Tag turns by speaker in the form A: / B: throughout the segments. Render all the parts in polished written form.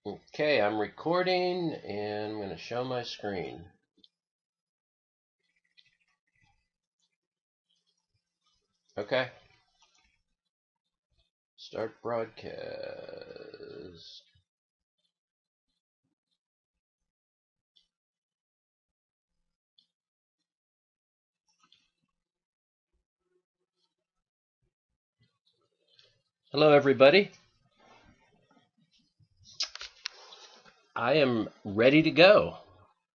A: Okay, I'm recording and I'm going to show my screen. Okay, start broadcast. Hello, everybody. I am ready to go.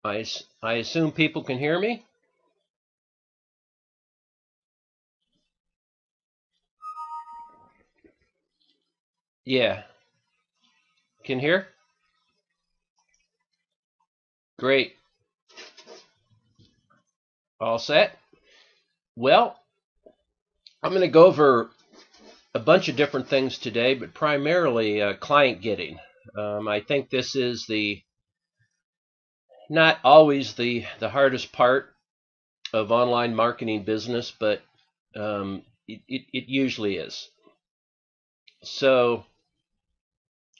A: I assume people can hear me? Yeah, can hear? Great. All set? Well, I'm going to go over a bunch of different things today, but primarily client getting. I think this is not always the hardest part of online marketing business, but it usually is. So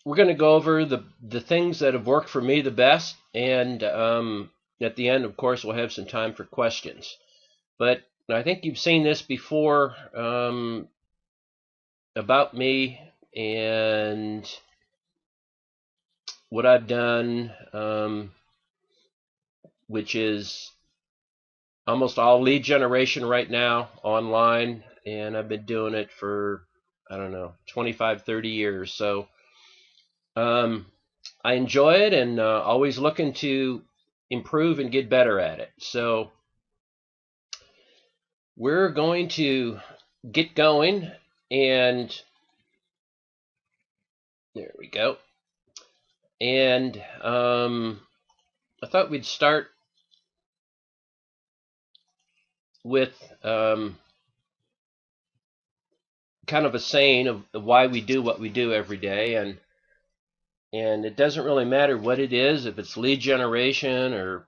A: we're going to go over the things that have worked for me the best, and at the end, of course, we'll have some time for questions. But I think you've seen this before about me and what I've done, which is almost all lead generation right now online, and I've been doing it for, I don't know, 25, 30 years. So I enjoy it and always looking to improve and get better at it. So we're going to get going, and there we go. And I thought we'd start with kind of a saying of why we do what we do every day, and it doesn't really matter what it is, if it's lead generation or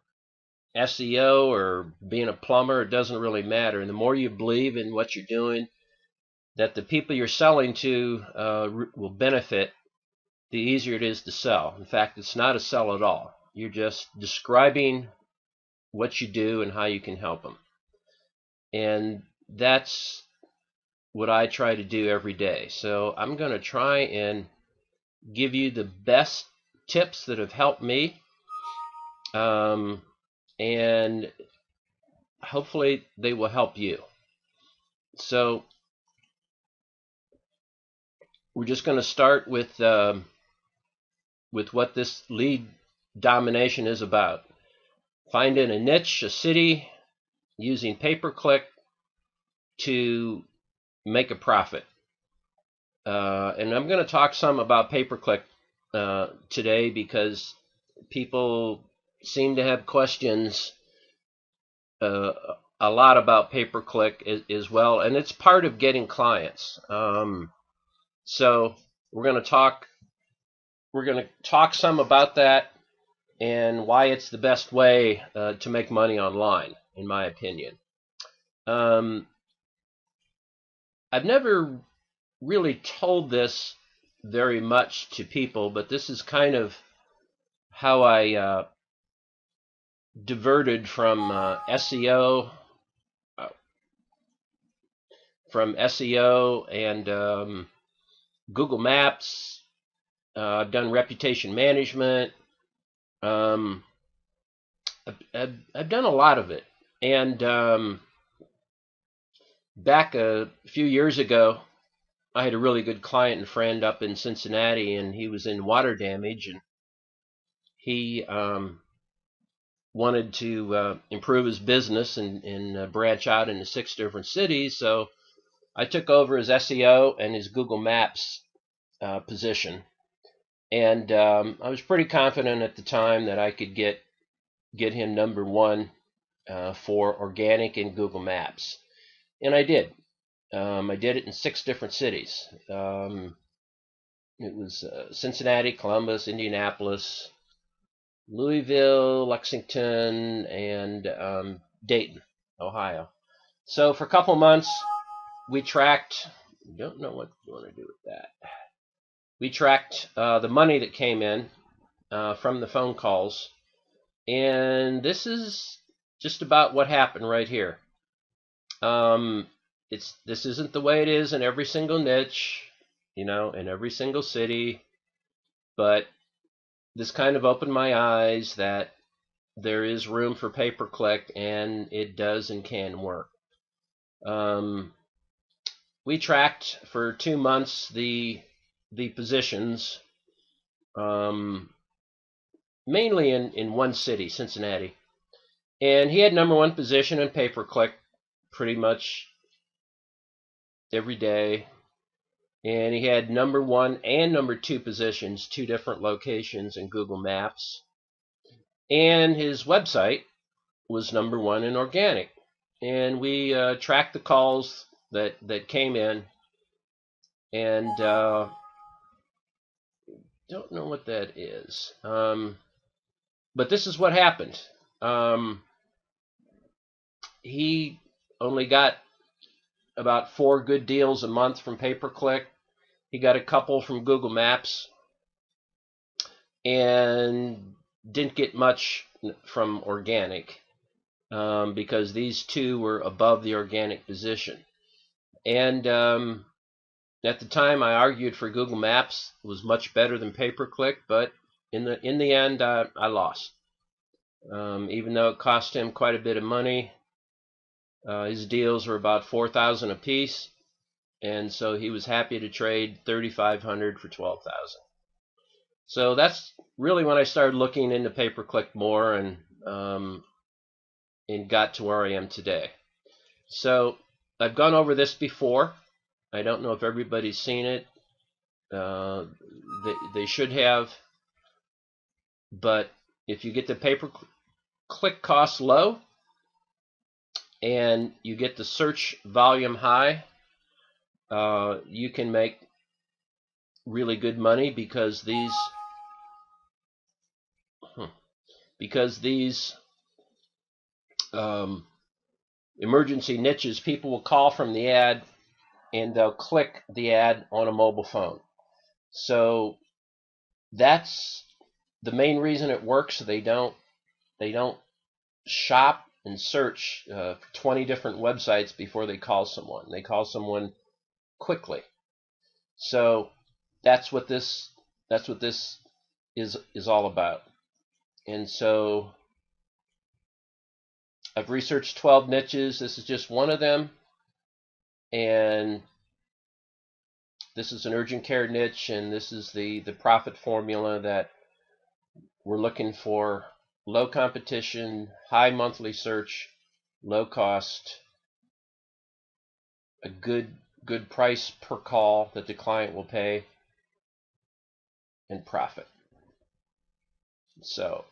A: SEO or being a plumber, it doesn't really matter. And the more you believe in what you're doing, that the people you're selling to will benefit, the easier it is to sell. In fact, it's not a sell at all. You're just describing what you do and how you can help them. And that's what I try to do every day. So I'm going to try and give you the best tips that have helped me. And hopefully they will help you. So we're just going to start with what this lead domination is about. Finding a niche, a city, using pay-per-click to make a profit. And I'm going to talk some about pay-per-click today because people seem to have questions a lot about pay-per-click as well, and it's part of getting clients. So we're going to talk some about that and why it's the best way to make money online, in my opinion. I've never really told this very much to people, but this is kind of how I diverted from SEO and Google Maps. I've done reputation management. I've done a lot of it. And back a few years ago, I had a really good client and friend up in Cincinnati, and he was in water damage, and he wanted to improve his business and branch out into 6 different cities. So I took over his SEO and his Google Maps position. And I was pretty confident at the time that I could get him #1 for organic in Google Maps. And I did. I did it in 6 different cities. It was Cincinnati, Columbus, Indianapolis, Louisville, Lexington, and Dayton, Ohio. So for a couple months, we tracked. Don't know what you want to do with that. We tracked the money that came in, from the phone calls. And this is just about what happened right here. This isn't the way it is in every single niche, in every single city, but this kind of opened my eyes that there is room for pay-per-click, and it does and can work. We tracked for 2 months the positions, mainly in one city, Cincinnati, and he had #1 position in pay-per-click pretty much every day, and he had #1 and #2 positions, 2 different locations in Google Maps, and his website was #1 in organic. And we tracked the calls that came in, and don't know what that is, but this is what happened. He only got about 4 good deals a month from pay-per-click. He got a couple from Google Maps, and didn't get much from organic, because these 2 were above the organic position. And at the time, I argued for Google Maps. It was much better than pay-per-click, but in the end, I lost. Even though it cost him quite a bit of money, his deals were about $4,000 a piece, and so he was happy to trade $3,500 for $12,000. So that's really when I started looking into pay-per-click more, and got to where I am today. So I've gone over this before. I don't know if everybody's seen it. They should have. But if you get the pay-per-click cost low and you get the search volume high, you can make really good money, because these emergency niches, people will call from the ad and they'll click the ad on a mobile phone. So that's the main reason it works. They don't shop and search 20 different websites before they call someone. They call someone quickly. So that's what this is all about. And so I've researched 12 niches. This is just one of them. And this is an urgent care niche, and this is the profit formula that we're looking for: low competition, high monthly search, low cost, a good price per call that the client will pay, and profit. So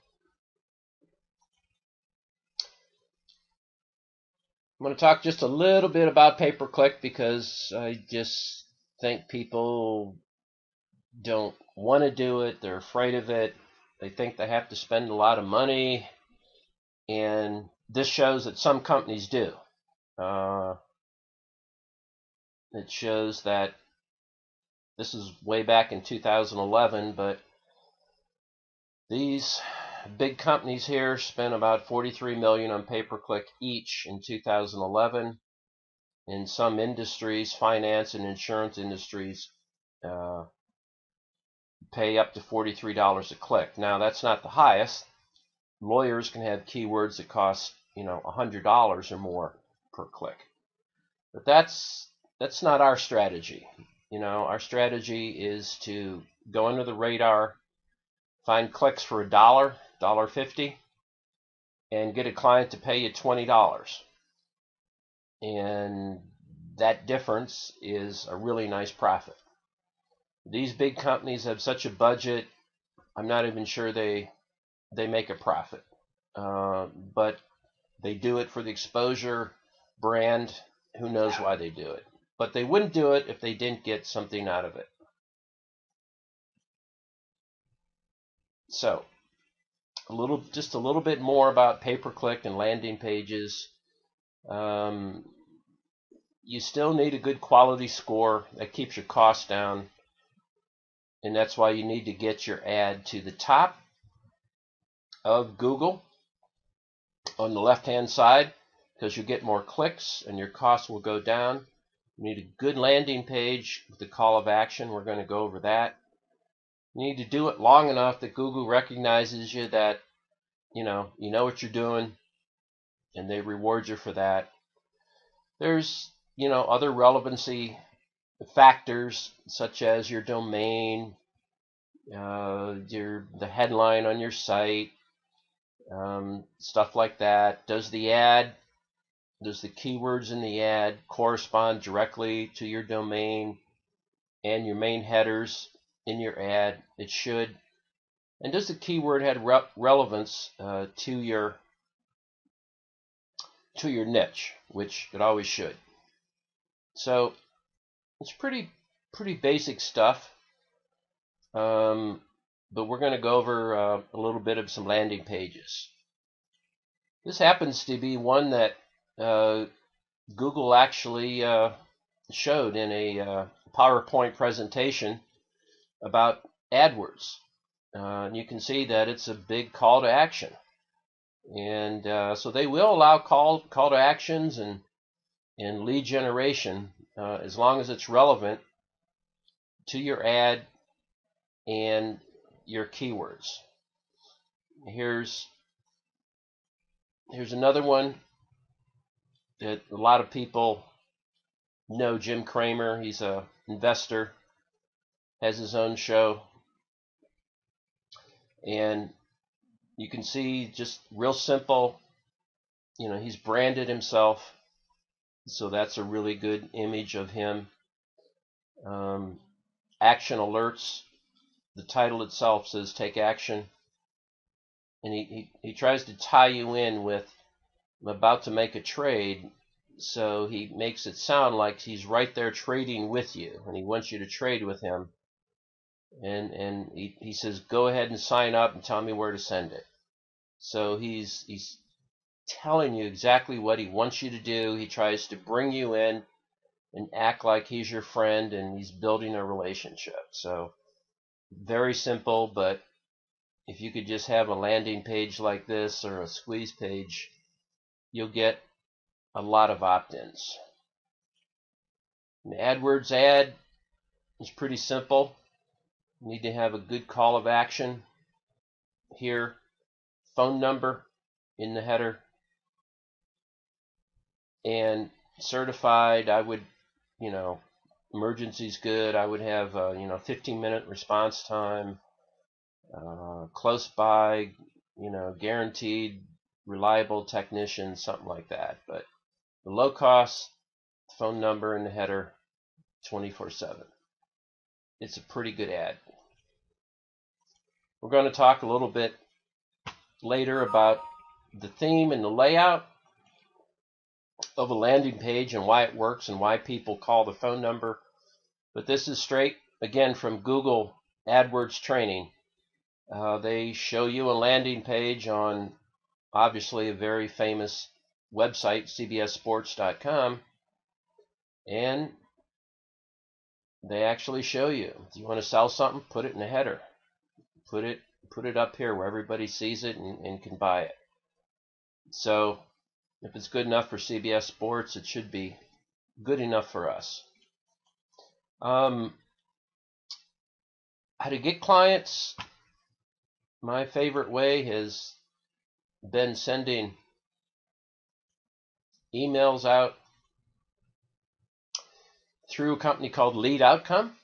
A: I'm going to talk just a little bit about pay-per-click, because I just think people don't want to do it. They're afraid of it. They think they have to spend a lot of money, and this shows that some companies do. It shows that this is way back in 2011, but these big companies here spent about $43 million on pay-per-click each in 2011. In some industries, finance and insurance industries, pay up to $43 a click. Now, that's not the highest. Lawyers can have keywords that cost, $100 or more per click. But that's not our strategy. Our strategy is to go under the radar, find clicks for $1, $1.50, and get a client to pay you $20. And that difference is a really nice profit. These big companies have such a budget, I'm not even sure they make a profit. But they do it for the exposure, brand. Who knows why they do it? But they wouldn't do it if they didn't get something out of it. So just a little bit more about pay-per-click and landing pages. You still need a good quality score that keeps your costs down, and that's why you need to get your ad to the top of Google on the left-hand side, because you get more clicks and your costs will go down. You need a good landing page with the call of action. We're going to go over that. You need to do it long enough that Google recognizes you, that you know what you're doing, and they reward you for that. There's other relevancy factors such as your domain, the headline on your site, stuff like that. Does the keywords in the ad correspond directly to your domain and your main headers in your ad? It should. And does the keyword have relevance to your niche, which it always should. So it's pretty basic stuff. But we're going to go over a little bit of some landing pages. This happens to be one that Google actually showed in a PowerPoint presentation about AdWords. And you can see that it's a big call to action. And so they will allow call to actions and lead generation as long as it's relevant to your ad and your keywords. Here's another one that a lot of people know. Jim Cramer, he's an investor, has his own show, and you can see just real simple, he's branded himself, so that's a really good image of him. Action alerts, the title itself says take action, and he tries to tie you in with, I'm about to make a trade, so he makes it sound like he's right there trading with you, and he wants you to trade with him, and he says go ahead and sign up and tell me where to send it. So he's telling you exactly what he wants you to do. He tries to bring you in and act like he's your friend, and he's building a relationship. So very simple, but if you could just have a landing page like this or a squeeze page, you'll get a lot of opt-ins. An AdWords ad is pretty simple. You need to have a good call of action here, phone number in the header, and certified. I would, emergency's good. I would have 15-minute response time, close by, guaranteed reliable technician, something like that. But the low cost, phone number in the header, 24/7. It's a pretty good ad. We're going to talk a little bit later about the theme and the layout of a landing page and why it works and why people call the phone number. But this is straight, again, from Google AdWords training. They show you a landing page on, obviously, a very famous website, cbssports.com, and they actually show you, if you want to sell something, put it in the header. Put it up here where everybody sees it and can buy it. So if it's good enough for CBS Sports, it should be good enough for us. How to get clients? My favorite way has been sending emails out through a company called Lead Outcome.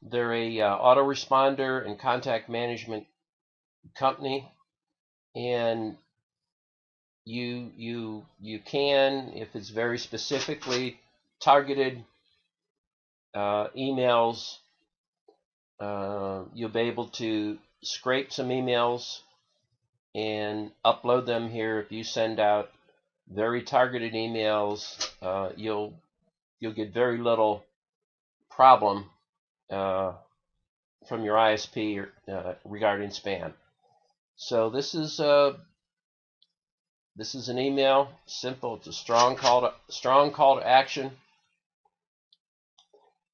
A: They're a autoresponder and contact management company, and you can, if it's very specifically targeted emails, you'll be able to scrape some emails and upload them here. If you send out very targeted emails, you'll get very little problem from your ISP regarding spam. So this is an email, simple. It's a strong call to action,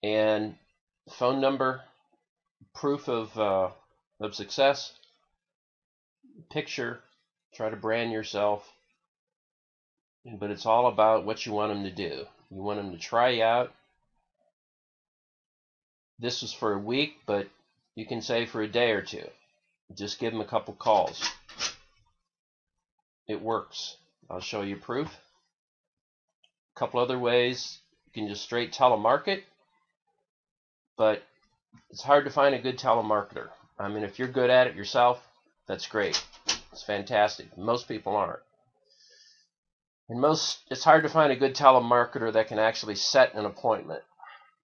A: and phone number, proof of success. picture, try to brand yourself, but it's all about what you want them to do. You want them to try you out. This was for a week, but you can say for a day or two. Just give them a couple calls. It works. I'll show you proof. A couple other ways. You can just straight telemarket, but it's hard to find a good telemarketer. I mean, if you're good at it yourself, that's great. It's fantastic. Most people aren't. And it's hard to find a good telemarketer that can actually set an appointment.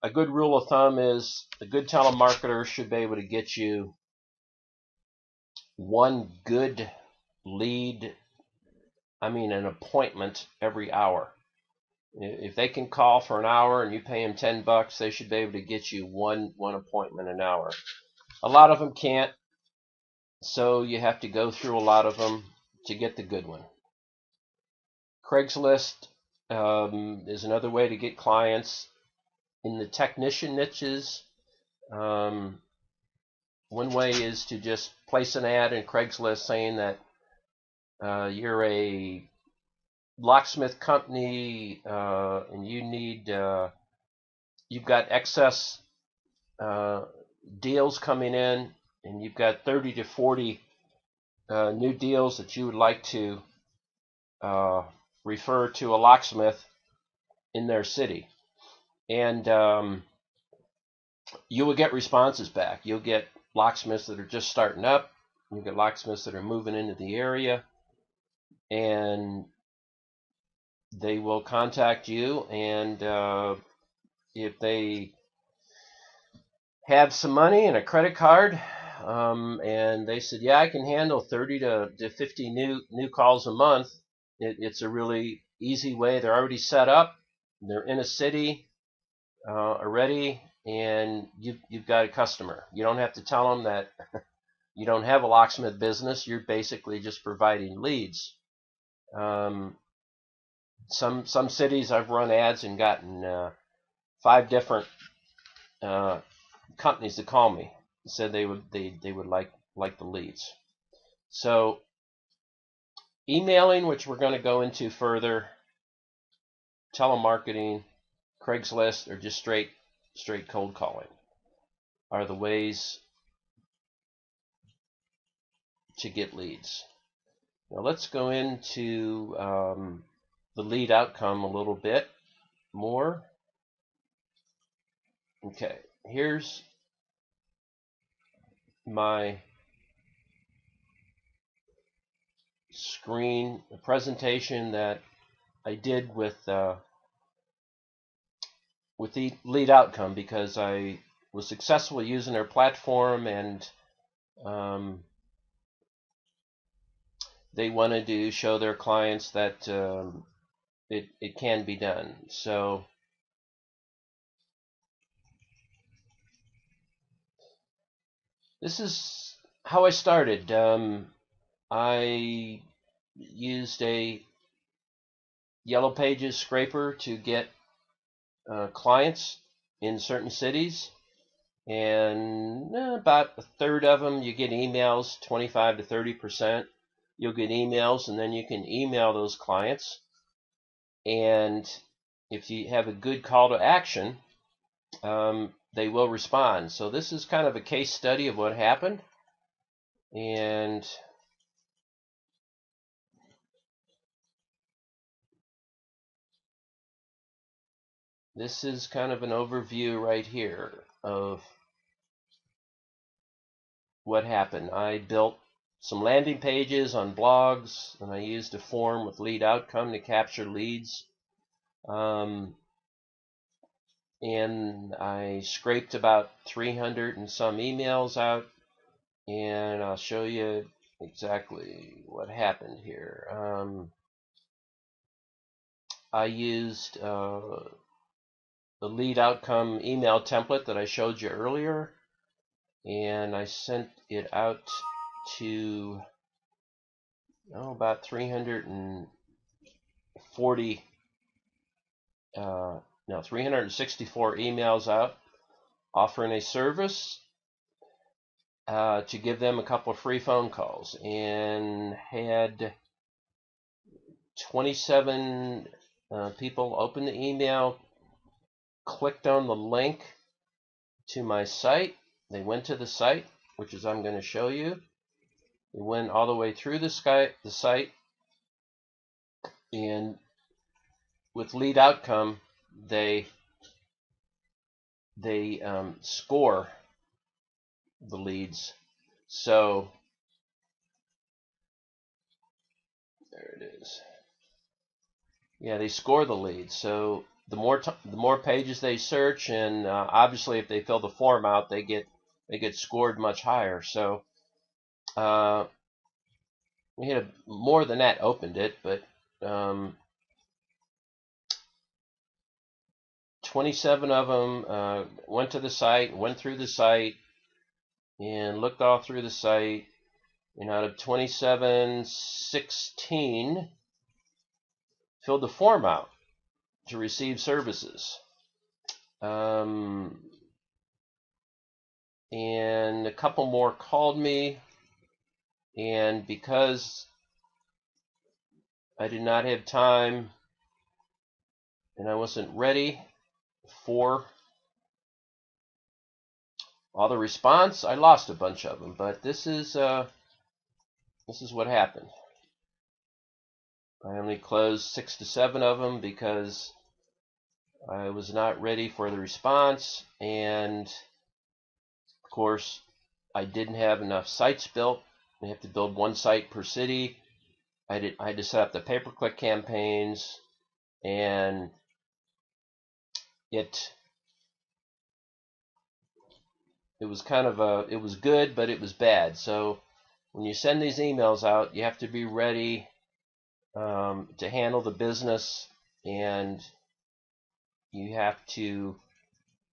A: A good rule of thumb is a good telemarketer should be able to get you one good lead, an appointment every hour. If they can call for an hour and you pay them $10, they should be able to get you one appointment an hour. A lot of them can't, so you have to go through a lot of them to get the good one. Craigslist is another way to get clients. In the technician niches, one way is to just place an ad in Craigslist saying that you're a locksmith company and you've got excess deals coming in, and you've got 30 to 40 new deals that you would like to refer to a locksmith in their city. And you will get responses back. You'll get locksmiths that are just starting up. You'll get locksmiths that are moving into the area, and they will contact you, and if they have some money and a credit card, and they said, yeah, I can handle 30 to 50 new calls a month, it's a really easy way. They're already set up. They're in a city already, and you've got a customer. You don't have to tell them that you don't have a locksmith business. You're basically just providing leads. Some cities I've run ads and gotten 5 different companies to call me and said they would like the leads. So emailing, which we're going to go into further, telemarketing, Craigslist, or just straight cold calling are the ways to get leads. Now let's go into the lead outcome a little bit more. Okay, here's my screen, a presentation that I did with the lead outcome, because I was successful using their platform, and they wanted to show their clients that it can be done. So this is how I started. I used a Yellow Pages scraper to get clients in certain cities, and about a third of them you get emails. 25 to 30% you'll get emails, and then you can email those clients, and if you have a good call to action, they will respond. So this is kind of a case study of what happened, and this is kind of an overview right here of what happened. I built some landing pages on blogs, and I used a form with lead outcome to capture leads. And I scraped about 300 and some emails out, and I'll show you exactly what happened here. I used the lead outcome email template that I showed you earlier, and I sent it out to about 364 emails out offering a service. to give them a couple of free phone calls, and had 27 people open the email, clicked on the link to my site. They went to the site, which is I'm going to show you. They went all the way through the site, and with lead outcome, they score the leads. So there it is. Yeah, they score the leads. So the more pages they search, and obviously if they fill the form out, they get scored much higher. So we had more than that opened it, but 27 of them went to the site, went through the site, and looked all through the site. And out of 27, 16 filled the form out to receive services. And a couple more called me, and because I did not have time and I wasn't ready for all the response, I lost a bunch of them. But this is what happened. I only closed 6 to 7 of them because I was not ready for the response, and of course I didn't have enough sites built. I have to build one site per city. I had to set up the pay-per-click campaigns, and it was kind of it was good, but it was bad. So when you send these emails out, you have to be ready to handle the business, and you have to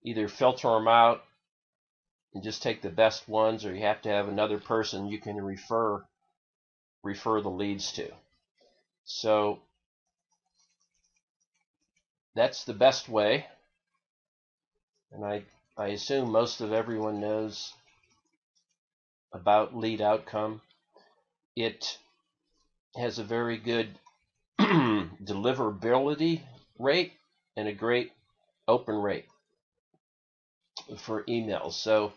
A: either filter them out and just take the best ones, or you have to have another person you can refer the leads to. So that's the best way, and I assume most of everyone knows about lead outcome. It has a very good deliverability rate and a great open rate for emails. So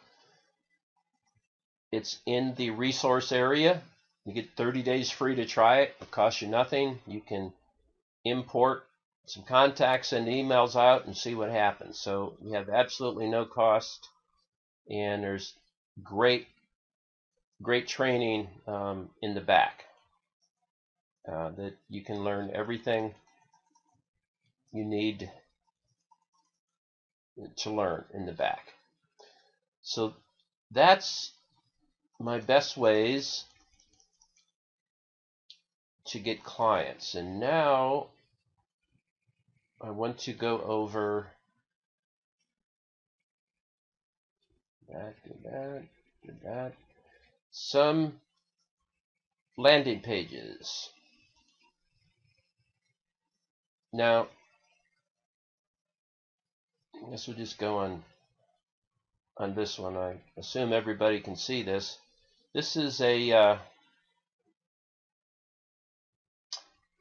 A: it's in the resource area. You get 30 days free to try it. It costs you nothing. You can import some contacts, send emails out, and see what happens. So you have absolutely no cost, and there's great training in the back that you can learn everything you need to learn in the back. So that's my best ways to get clients. And now I want to go over some landing pages. Now, I guess we'll just go on this one. I assume everybody can see this. This is a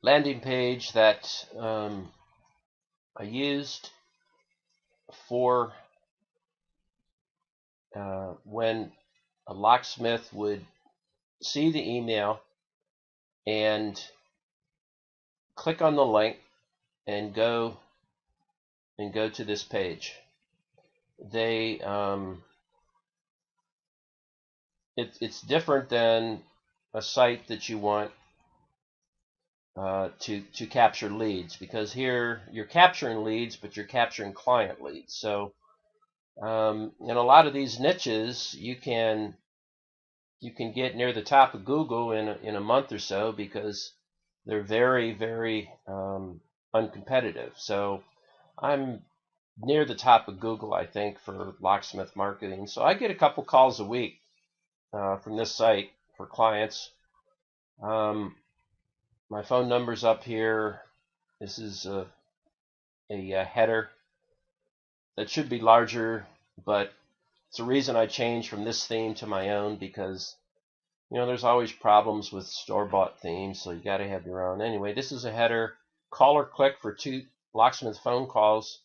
A: landing page that I used for when a locksmith would see the email and click on the link and go to this page. They it's different than a site that you want to capture leads, because here you're capturing leads, but you're capturing client leads. So in a lot of these niches, you can get near the top of Google in a month or so, because they're very, very uncompetitive. So I'm near the top of Google, I think, for locksmith marketing. So I get a couple calls a week from this site for clients. My phone number's up here. This is a header that should be larger, but It's the reason I changed from this theme to my own, because there's always problems with store-bought themes, so you got to have your own. Anyway, this is a header, call or click for 2 locksmith phone calls.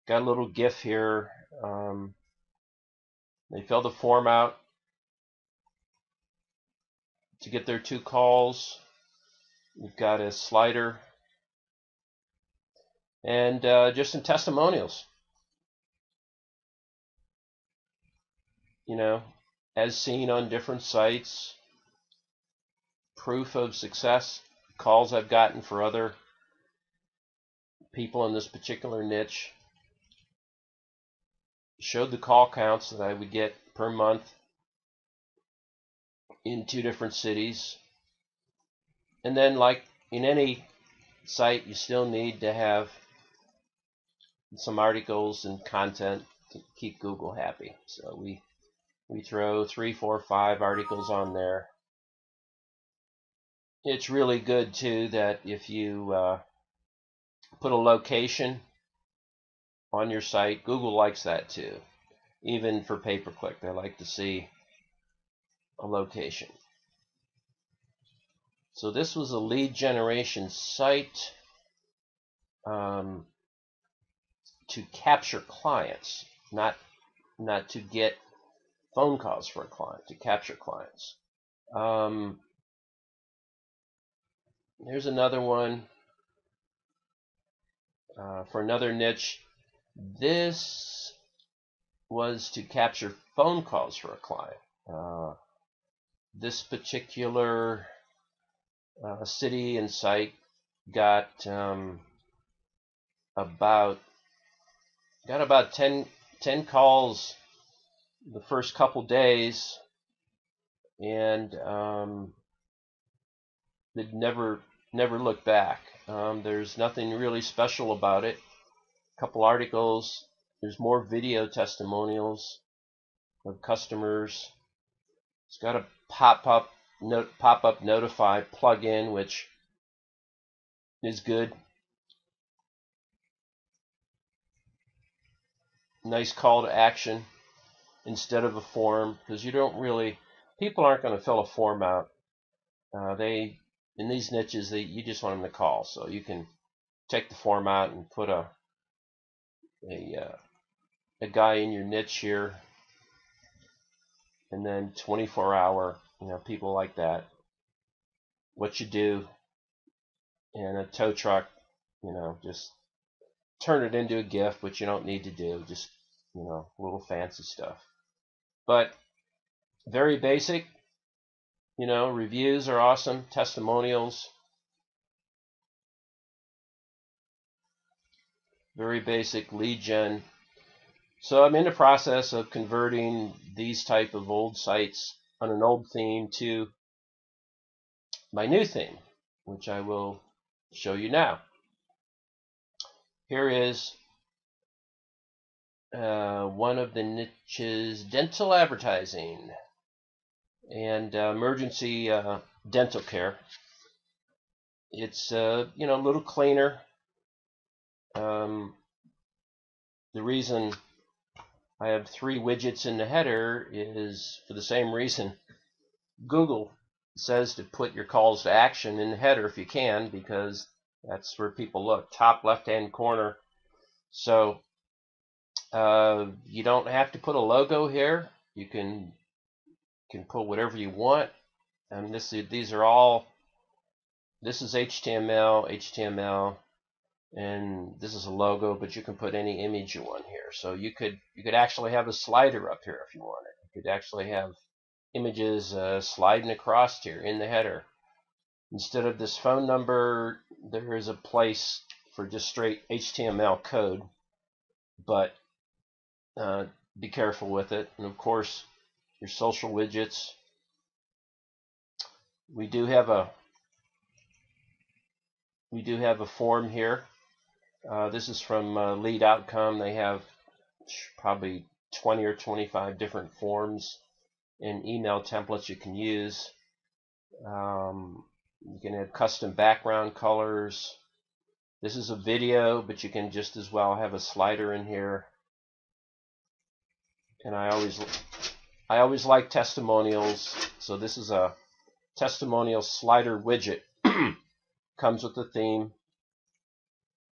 A: Got a little GIF here. They fill the form out to get their 2 calls. We've got a slider and just some testimonials. As seen on different sites, proof of success, calls I've gotten for other people in this particular niche. Showed the call counts that I would get per month in 2 different cities. And then, like in any site, you still need to have some articles and content to keep Google happy. So we throw 3, 4, 5 articles on there. It's really good too that if you put a location on your site, Google likes that too. Even for pay-per-click, they like to see a location. So this was a lead generation site to capture clients, not to get phone calls for a client, to capture clients. Here's another one for another niche. This was to capture phone calls for a client. This particular city and site got about 10 calls the first couple days, and they'd never looked back. There's nothing really special about it. A couple articles. There's more video testimonials of customers. It's got a pop-up notify plugin, which is good. Nice call to action instead of a form, because people aren't going to fill a form out. In these niches, you just want them to call, so you can take the form out and put a guy in your niche here, and then 24-hour, people like that. What you do in a tow truck, just turn it into a GIF, which you don't need to do, just little fancy stuff. But very basic. Reviews are awesome, testimonials. Very basic lead gen. So I'm in the process of converting these type of old sites on an old theme to my new theme, which I will show you now. Here is one of the niches, dental advertising and emergency dental care. It's a little cleaner. The reason I have 3 widgets in the header is for the same reason. Google says to put your calls to action in the header if you can, because that's where people look, top left-hand corner. So you don't have to put a logo here. You can put whatever you want. And this is HTML, and this is a logo, but you can put any image you want here. So you could actually have a slider up here if you wanted. You could actually have images sliding across here in the header. Instead of this phone number, there is a place for just straight HTML code, but be careful with it. And of course, your social widgets. We do have a form here. This is from Lead Outcome. They have probably 20 or 25 different forms and email templates you can use. You can have custom background colors. This is a video, but you can just as well have a slider in here. And I always like testimonials. So this is a testimonial slider widget. Comes with the theme,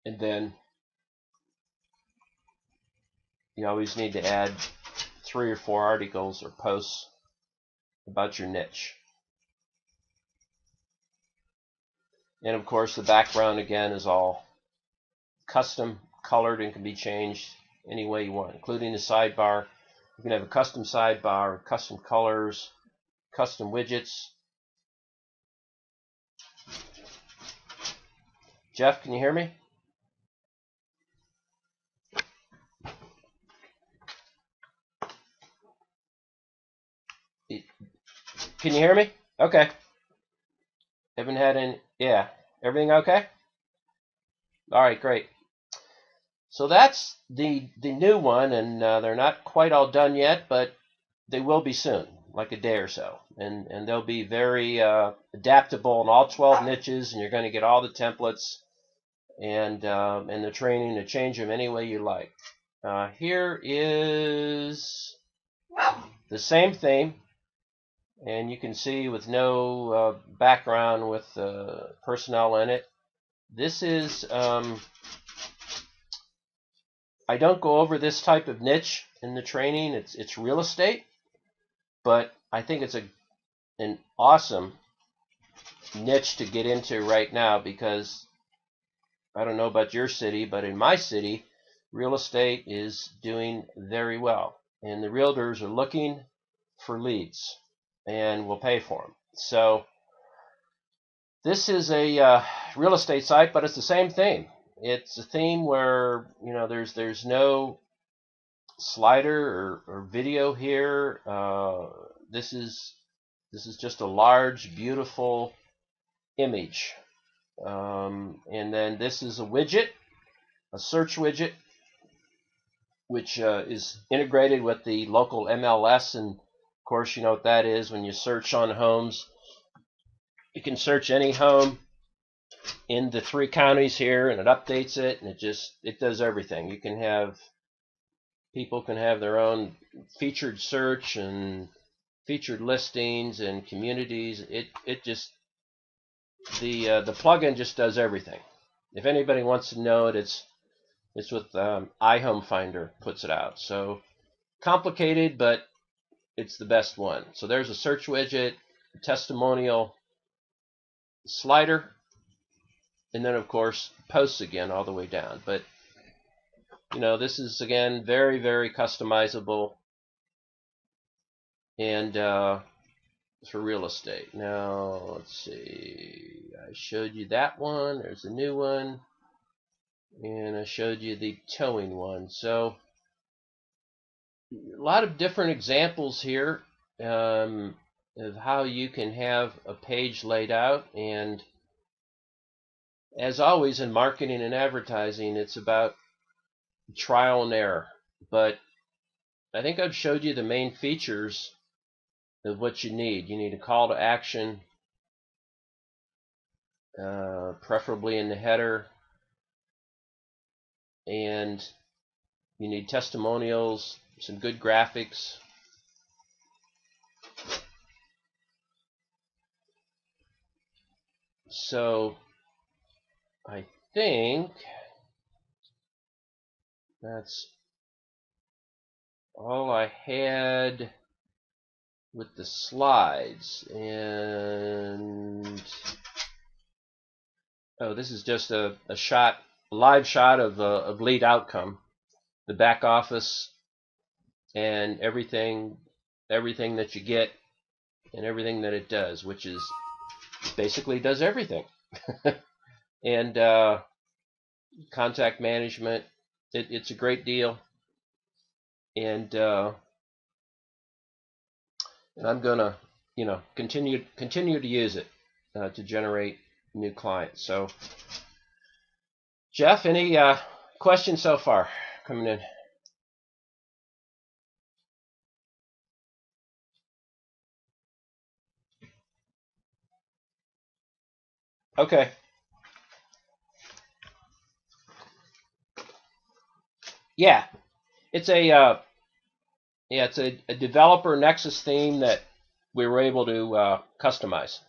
A: and then you always need to add 3 or 4 articles or posts about your niche. And of course the background again is all custom colored and can be changed any way you want, including the sidebar. You can have a custom sidebar, custom colors, custom widgets. Jeff, can you hear me? Can you hear me? Okay. Haven't had any. Yeah. Everything okay? All right, great. So that's the new one, and they're not quite all done yet, but they will be soon, like a day or so. And they'll be very adaptable in all 12 niches, and you're going to get all the templates and the training to change them any way you like. Here is the same theme, and you can see with no background with personnel in it. This is, I don't go over this type of niche in the training. It's real estate, but I think it's an awesome niche to get into right now, because I don't know about your city, but in my city, real estate is doing very well, and the realtors are looking for leads and will pay for them. So this is a real estate site, but it's the same theme. It's a theme where, you know, there's no slider or video here. This is just a large, beautiful image. And then this is a widget, a search widget, which is integrated with the local MLS. And of course, you know what that is. When you search on homes, you can search any home in the 3 counties here, and it updates it, and it does everything. You can have people can have their own featured search and featured listings and communities. It just the plugin just does everything. If anybody wants to know it, it's with iHome Finder puts it out. So complicated, but it's the best one. So there's a search widget, a testimonial slider, and then of course posts again all the way down. But you know, this is again very, very customizable, and for real estate. Now let's see, I showed you that one. There's a new one, and I showed you the towing one. So a lot of different examples here of how you can have a page laid out. And as always in marketing and advertising, it's about trial and error. But I think I've showed you the main features of what you need. You need a call to action, preferably in the header, and you need testimonials, some good graphics. So I think that's all I had with the slides. And oh, this is just a live shot of lead outcome, the back office, and everything that you get and everything that it does, which is basically does everything. And contact management, it's a great deal. And I'm gonna, you know, continue to use it to generate new clients. So, Jeff, any questions so far coming in? Okay. Yeah, it's a Yeah, it's a developer Nexus theme that we were able to customize.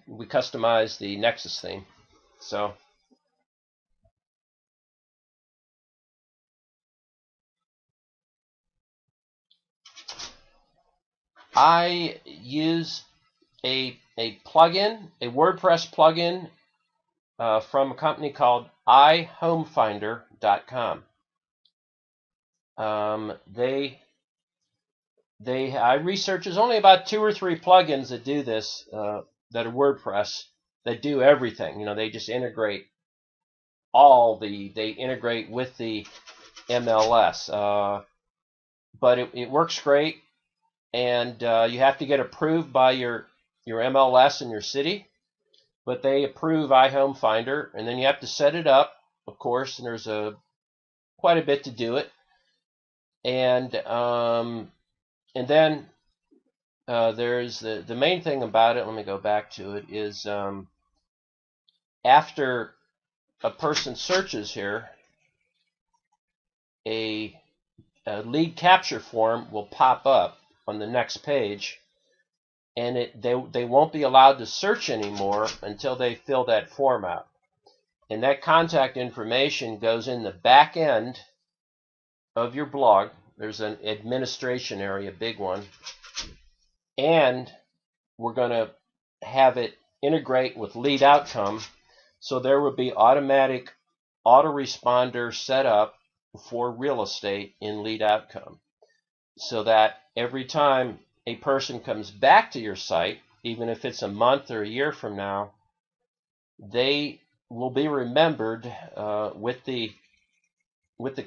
A: We customized the Nexus theme. So I use a plugin, a WordPress plugin from a company called iHomefinder.com. I research. There's only about 2 or 3 plugins that do this that are WordPress that do everything. You know, they just integrate they integrate with the MLS. But it works great, and you have to get approved by your MLS in your city. But they approve iHomeFinder, and then you have to set it up, of course. And there's quite a bit to do it, and then there's the main thing about it. Let me go back to it. Is after a person searches here, a lead capture form will pop up on the next page, and they won't be allowed to search anymore until they fill that form out. And that contact information goes in the back end of your blog. There's an administration area, big one, and we're going to have it integrate with Lead Outcome, so there will be automatic autoresponder set up for real estate in Lead Outcome, so that every time a person comes back to your site, even if it's a month or a year from now, they will be remembered with the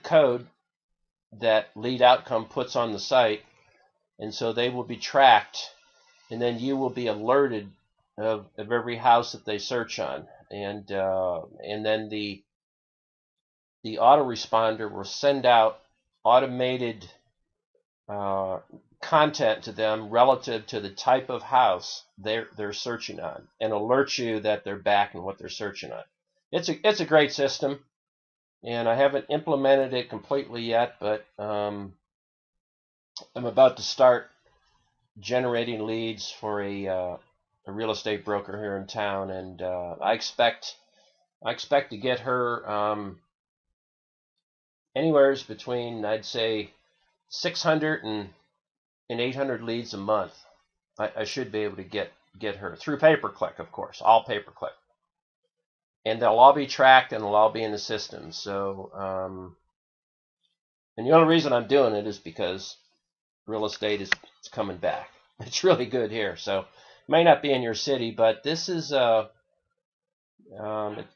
A: code that Lead Outcome puts on the site, and so they will be tracked, and then you will be alerted of every house that they search on, and then the autoresponder will send out automated content to them relative to the type of house they're searching on, and alert you that they're back and what they're searching on. It's a great system, and I haven't implemented it completely yet, but I'm about to start generating leads for a real estate broker here in town, and I expect to get her anywhere between, I'd say, 600 and 800 leads a month. I should be able to get her through pay-per-click, of course, all pay-per-click, and they'll all be tracked and they'll all be in the system. So, and the only reason I'm doing it is because real estate is coming back. It's really good here. So, it may not be in your city, but this is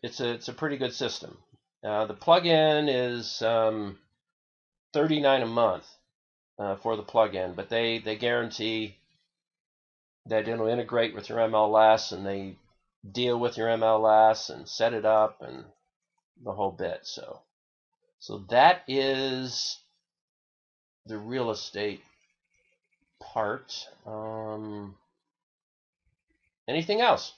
A: it's a pretty good system. The plugin is $39 a month for the plugin, but they guarantee that it'll integrate with your MLS, and they deal with your MLS and set it up and the whole bit. So that is the real estate part. Anything else?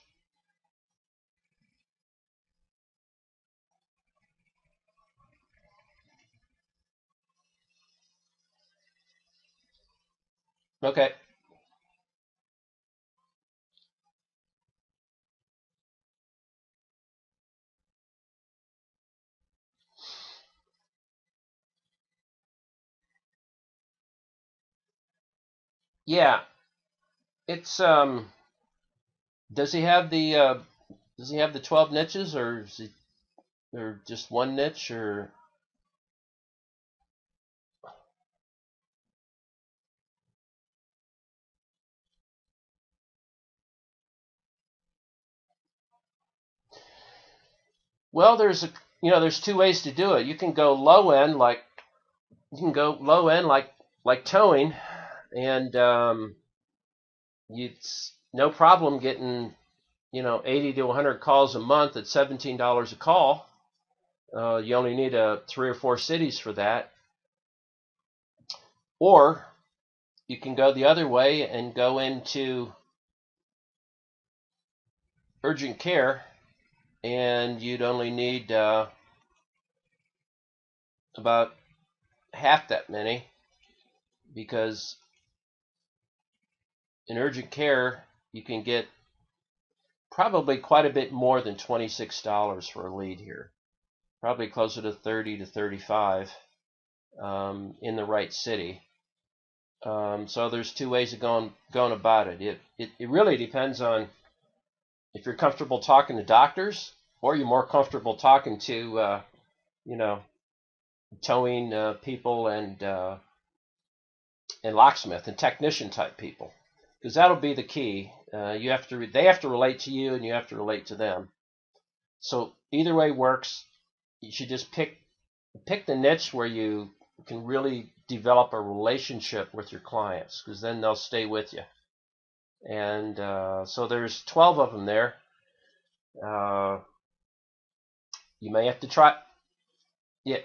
A: Okay. Yeah. It's does he have the 12 niches, or is he, or just one niche, or? Well, there's 2 ways to do it. You can go low end, like towing, and it's no problem getting 80 to 100 calls a month at $17 a call. You only need 3 or 4 cities for that. Or you can go the other way and go into urgent care, and you'd only need about half that many, because in urgent care you can get probably quite a bit more than $26 for a lead here. Probably closer to 30 to 35 in the right city. So there's two ways of going about it. It really depends on if you're comfortable talking to doctors, or you're more comfortable talking to towing people and locksmith and technician type people, because that'll be the key. They have to relate to you, and you have to relate to them. So either way works. You should just pick the niche where you can really develop a relationship with your clients, because then they'll stay with you. And so there's 12 of them there. You may have to try. Yeah.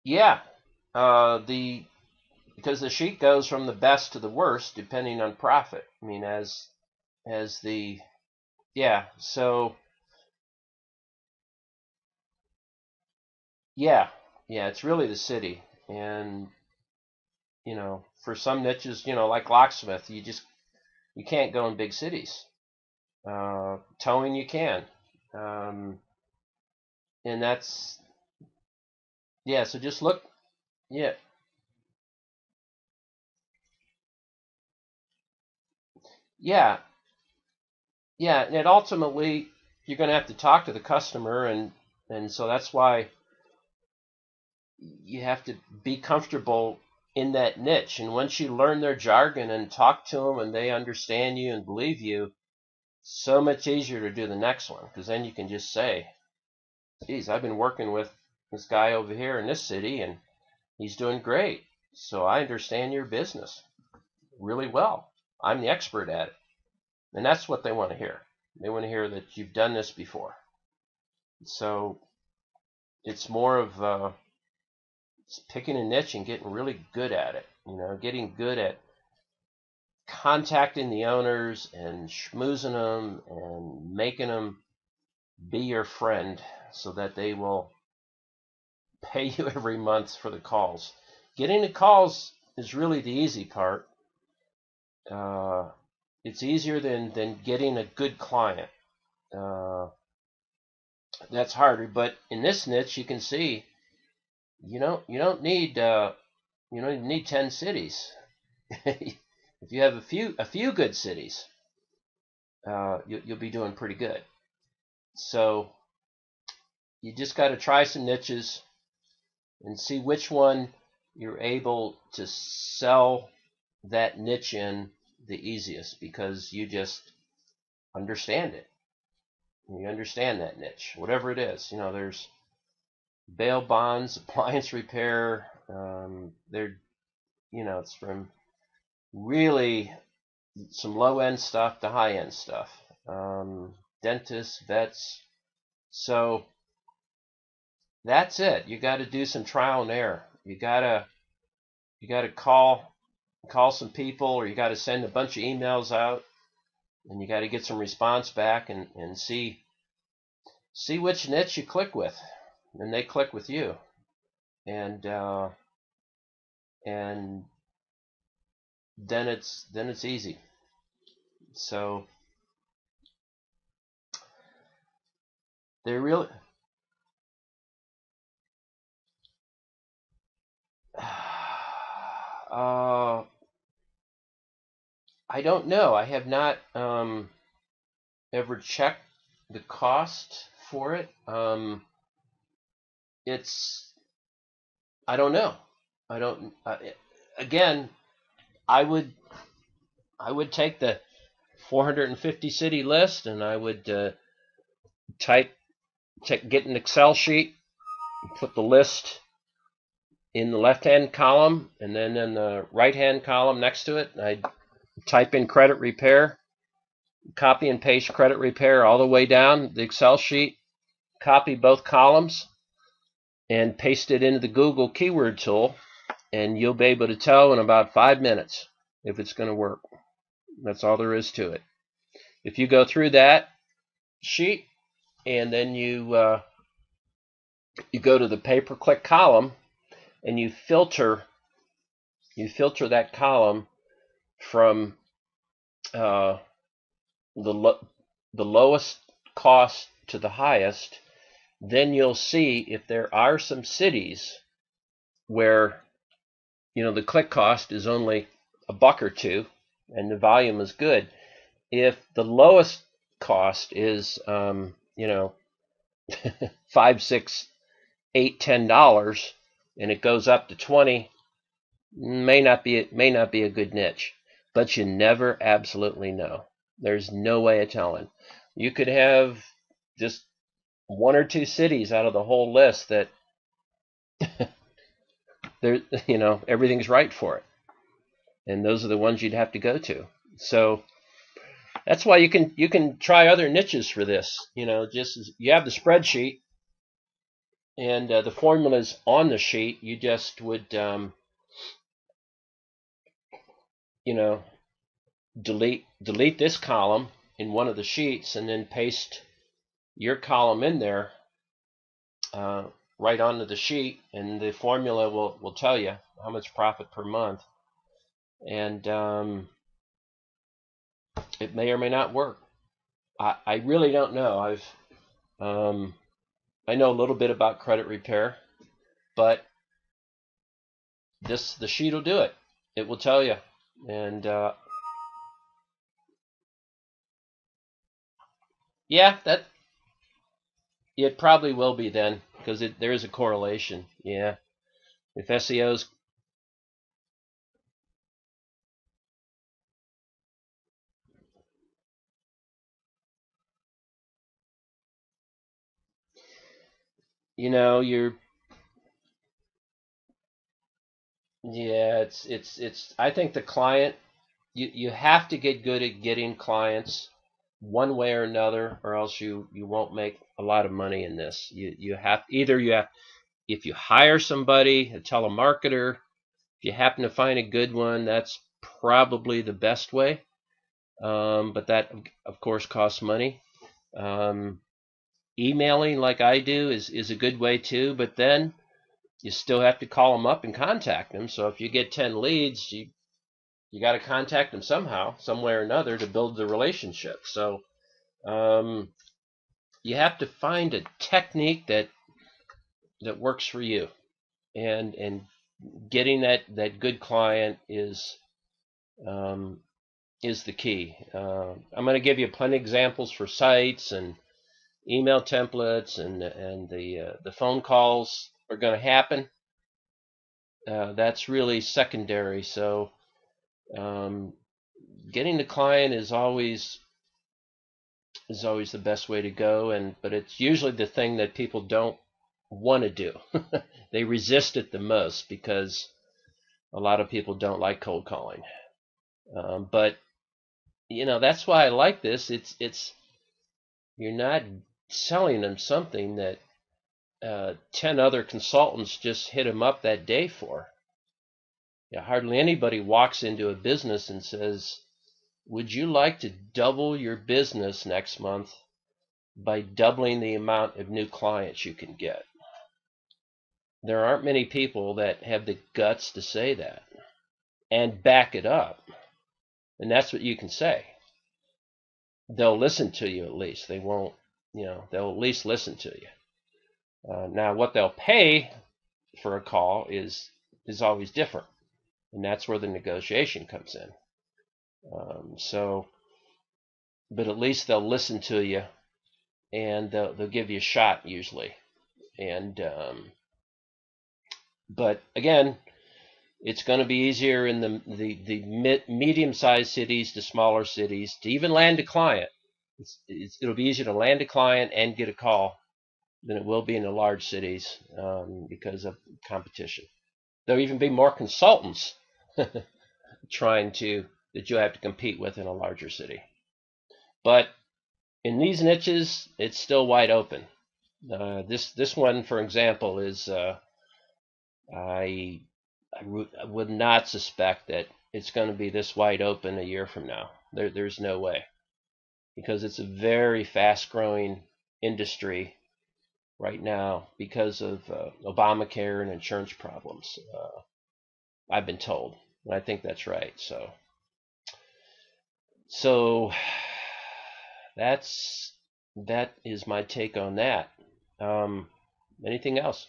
A: Yeah. Because the sheet goes from the best to the worst depending on profit. I mean, as the yeah. So yeah, it's really the city. And for some niches, like locksmith, you can't go in big cities. Towing you can, and that's yeah. So just look, yeah, yeah, yeah, and ultimately you're going to have to talk to the customer, and so that's why you have to be comfortable in that niche. And once you learn their jargon and talk to them, and they understand you and believe you, so much easier to do the next one, because then you can just say, geez, I've been working with this guy over here in this city, and he's doing great. So I understand your business really well. I'm the expert at it. And that's what they want to hear. They want to hear that you've done this before. So it's more of picking a niche and getting really good at it. Getting good at contacting the owners and schmoozing them and making them be your friend, so that they will pay you every month for the calls. Getting the calls is really the easy part. It's easier than getting a good client. That's harder. But in this niche, you can see you don't need 10 cities. If you have a few good cities, you'll be doing pretty good. So you just got to try some niches and see which one you're able to sell that niche in the easiest, because you just understand it. You understand that niche, whatever it is. There's bail bonds, appliance repair. It's from really some low-end stuff to high-end stuff. Dentists, vets. So that's it. You got to do some trial and error. You gotta call some people, or you got to send a bunch of emails out, and you got to get some response back, and see which niche you click with, and they click with you, and then it's easy. So they're really I don't know. I have not ever checked the cost for it. I don't know. I don't. Again, I would take the 450 city list, and I would get an Excel sheet, put the list in the left-hand column, and then in the right-hand column next to it, I'd type in credit repair, copy and paste credit repair all the way down the Excel sheet, copy both columns, and paste it into the Google keyword tool, and you'll be able to tell in about 5 minutes if it's going to work. That's all there is to it. If you go through that sheet and then you go to the pay-per-click column and you filter that column from the lowest cost to the highest, then you'll see if there are some cities where the click cost is only $1 or $2 and the volume is good. If the lowest cost is $5, $6, $8, $10 and it goes up to $20, may not be a good niche, but you never absolutely know. There's no way of telling. You could have just 1 or 2 cities out of the whole list that everything's right for it, and those are the ones you'd have to go to. So that's why you can try other niches for this. Just as you have the spreadsheet and the formulas on the sheet, you just would delete this column in one of the sheets and then paste your column in there right onto the sheet, and the formula will tell you how much profit per month. And it may or may not work. I really don't know. I know a little bit about credit repair, but the sheet will do it. It will tell you. And yeah, it probably will be then, because there is a correlation. Yeah, if SEOs you're it's I think the client, you have to get good at getting clients one way or another, or else you won't make a lot of money in this. You have if you hire somebody, a telemarketer, if you happen to find a good one, that's probably the best way. But that of course costs money. Emailing like I do is a good way too, but then you still have to call them up and contact them. So if you get 10 leads, you got to contact them somehow, some way or another, to build the relationship. So you have to find a technique that works for you, and getting that good client is the key. I'm going to give you plenty of examples for sites and email templates, and the phone calls are going to happen. That's really secondary. So getting the client is always the best way to go, but it's usually the thing that people don't want to do. They resist it the most because a lot of people don't like cold calling. But that's why I like this. It's you're not selling them something that 10 other consultants just hit them up that day for. Hardly anybody walks into a business and says, would you like to double your business next month by doubling the amount of new clients you can get? There aren't many people that have the guts to say that and back it up. And that's what you can say. They'll listen to you at least. They won't, they'll at least listen to you. Now, what they'll pay for a call is always different. And that's where the negotiation comes in. But at least they'll listen to you, and they'll give you a shot usually. And but again, it's going to be easier in the medium-sized cities to smaller cities to even land a client. It'll be easier to land a client and get a call than it will be in the large cities because of competition. There'll even be more consultants that you'll have to compete with in a larger city. But in these niches, it's still wide open. This one, for example, is I I would not suspect that it's going to be this wide open a year from now. There's no way, because it's a very fast growing industry right now because of Obamacare and insurance problems. I've been told, and I think that's right. So that is my take on that. Um, Anything else?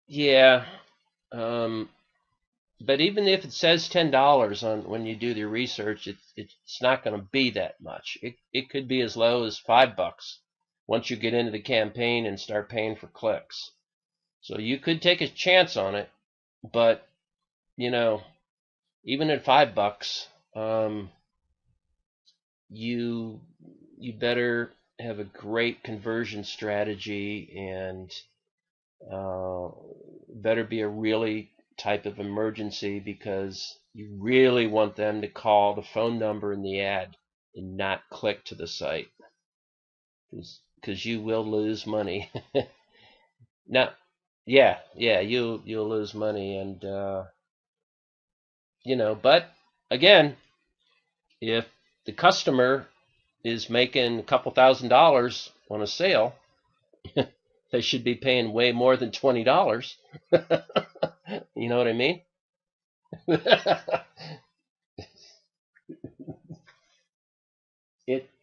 A: Yeah, um, but even if it says $10 on when you do the research, it's not going to be that much. It could be as low as $5 once you get into the campaign and start paying for clicks. So you could take a chance on it, but you know, even at $5, you you better have a great conversion strategy and uh, better be a really type of emergency, because you really want them to call the phone number in the ad and not click to the site, because you will lose money. Now, yeah, you'll lose money, and but again, if the customer is making a couple $1,000s on a sale, they should be paying way more than $20. You know what I mean?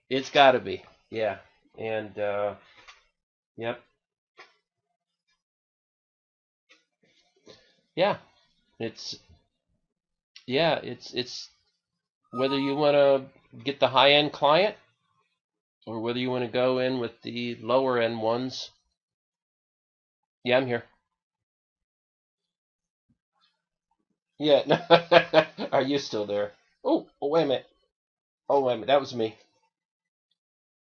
A: It's got to be, yeah, and yep, yeah, it's it's whether you want to get the high end client or whether you want to go in with the lower end ones. Yeah, I'm here. Yeah, no. Are you still there? Oh, wait a minute. Oh, wait a minute. That was me.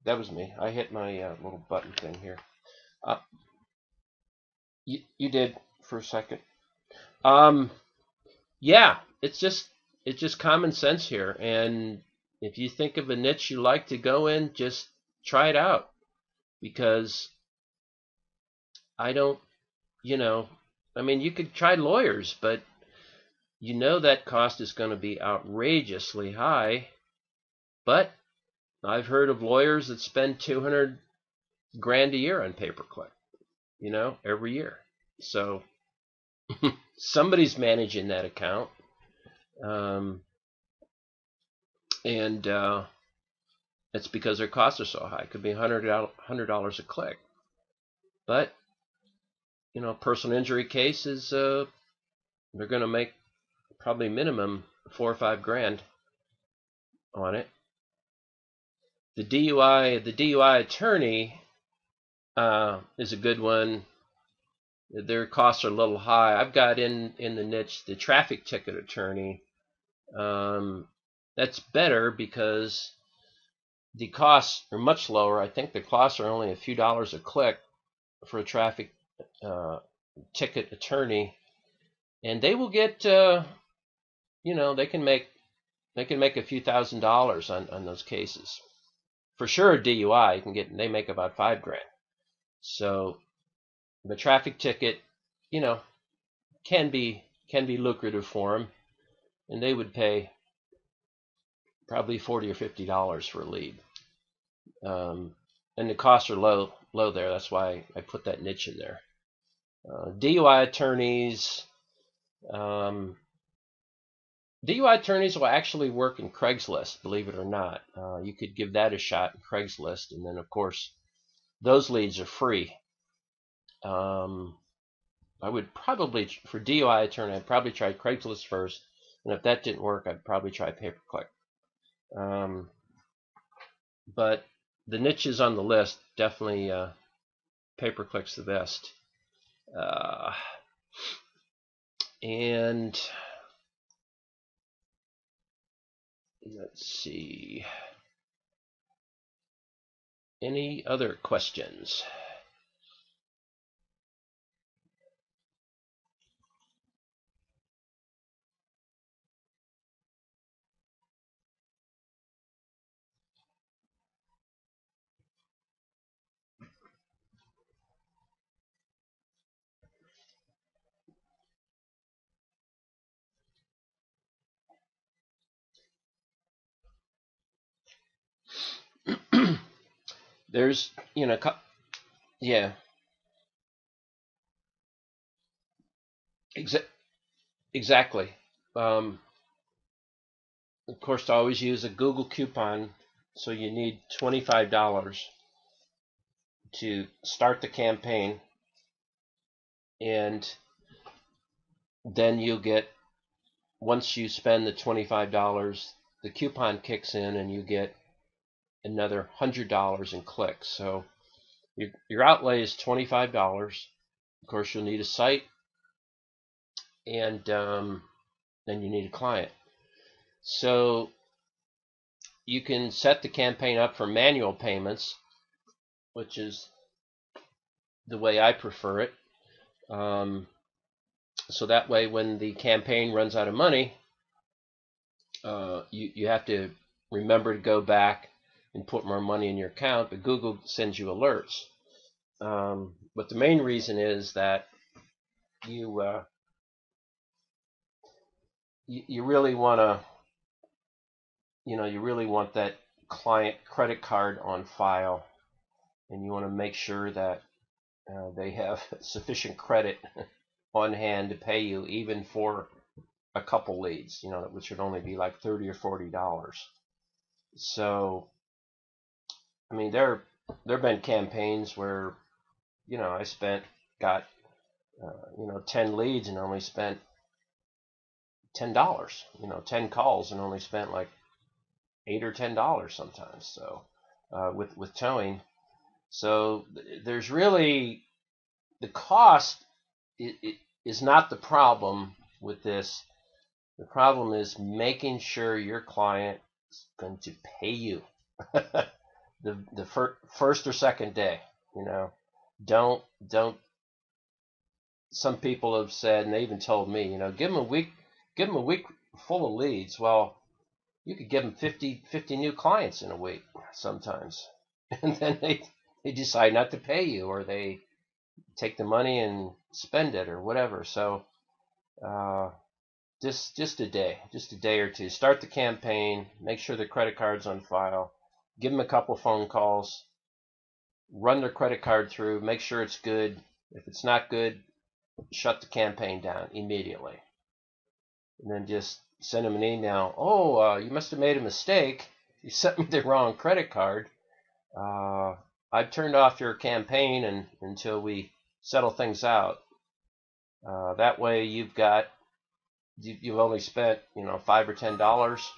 A: That was me. I hit my little button thing here. Uh, you did for a second. Um, yeah, it's just common sense here, and if you think of a niche you like to go in, just try it out, because I don't, you know, I mean, you could try lawyers, but that cost is going to be outrageously high. But I've heard of lawyers that spend 200 grand a year on pay per click, every year. So somebody's managing that account. Um, and it's because their costs are so high. It could be $100 a click. But, personal injury cases, they're going to make probably minimum 4 or 5 grand on it. The DUI attorney is a good one. Their costs are a little high. I've got in the niche the traffic ticket attorney. That's better because the costs are much lower. I think the costs are only a few dollars a click for a traffic uh, ticket attorney, and they will get they can make a few $1,000s on those cases. For sure, DUI they make about 5 grand. So the traffic ticket, you know, can be lucrative for them, and they would pay probably $40 or $50 for a lead. And the costs are low there. That's why I put that niche in there. DUI attorneys, um, DUI attorneys will actually work in Craigslist, believe it or not. You could give that a shot in Craigslist, and then of course those leads are free. Um, I would probably, for DUI attorney, I'd probably try Craigslist first, and if that didn't work, I'd probably try pay per click. But the niches on the list, definitely pay per click's the best. Uh, and Let's see. Any other questions? There's, yeah, exa exactly. Um, of course, I always use a Google coupon, so you need $25 to start the campaign, and then you get, once you spend the $25, the coupon kicks in, and you get another $100 in clicks. So your outlay is $25. Of course, you'll need a site, and then you need a client. So you can set the campaign up for manual payments, which is the way I prefer it. So that way, when the campaign runs out of money, you have to remember to go back and put more money in your account, but Google sends you alerts. But the main reason is that you you really want to, you really want that client credit card on file, and you want to make sure that they have sufficient credit on hand to pay you even for a couple leads, which would only be like $30 or $40. So, I mean, there've been campaigns where, I got 10 leads and only spent $10. 10 calls and only spent like $8 or $10 sometimes. So, with towing, so there's really the cost. It is not the problem with this. The problem is making sure your client is going to pay you the first or second day. Don't. Some people have said, and they even told me, give them a week full of leads. Well, you could give them 50 new clients in a week sometimes, and then they decide not to pay you, or they take the money and spend it, or whatever. So uh, just a day or two. Start the campaign. Make sure the credit card's on file. Give them a couple phone calls. Run their credit card through. Make sure it's good. If it's not good, shut the campaign down immediately. And then just send them an email. Oh, you must have made a mistake. You sent me the wrong credit card. I've turned off your campaign until we settle things out. That way, you've only spent $5 or $10.